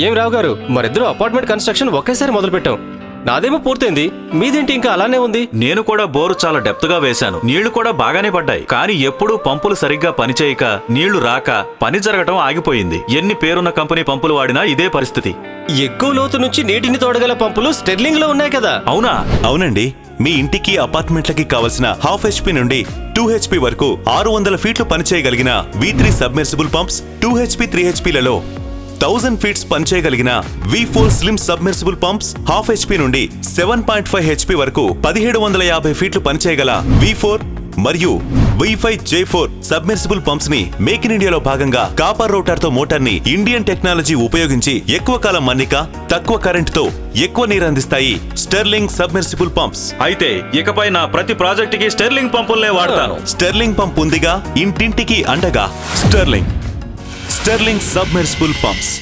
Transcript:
ఏం రావు గారు, మరిద్దరు apartment construction ఒకేసారి మొదలుపెట్టాం. నాదేమో పూర్తయింది, మీదేంటి ఇంకా అలానే ఉంది? నేను కూడా బోరు చాలా డెప్త్ గా వేశాను. నీళ్లు కూడా బాగానే పడ్డాయి. కానీ ఎప్పుడూ పంపులు సరిగ్గా పనిచేయక, నీళ్లు రాక పని జరగటం ఆగిపోయింది. ఎన్ని పేరున్న కంపెనీ పంపులు వాడినా ఇదే పరిస్థితి. ఎక్కువ లోతు నుంచి నీటిని తోడగల పంపులు స్టెర్లింగ్ లో ఉన్నాయి కదా? అవునా? అవునండి. మీ ఇంటికి అపార్ట్మెంట్లకి కావలసిన 1/2 HP నుండి 2 HP వరకు 600 ఫీట్లు పనిచేయగలిగిన V3 సబ్మెర్సిబుల్ పంప్స్, 2 HP 3 HPలలో 1000 ఫీట్స్ పనిచేయగలిగిన V4 slim submersible pumps, 1/2 HP నుండి 7.5 HP వరకు 1750 ఫీట్లు పనిచేయగల V4 మరియు V5 J4 సబ్మెర్సిబుల్ పంప్స్ ని మేక్ ఇన్ ఇండియాలో భాగంగా కాపర్ రోటర్ తో మోటార్ ని ఇండియన్ టెక్నాలజీ ఉపయోగించి ఎక్కువ కాలం మన్నిక, తక్కువ కరెంట్ తో ఎక్కువ నీరు అందిస్తాయి స్టెర్లింగ్ సబ్మెర్సిబుల్ పంప్స్. అయితే ఇకపై నా ప్రతి ప్రాజెక్టుకి స్టెర్లింగ్ పంపుల్నే వాడతాను. స్టెర్లింగ్ పంప్ ఉందిగా, ఇంటింటికి అండగా. Sterling submersible pumps.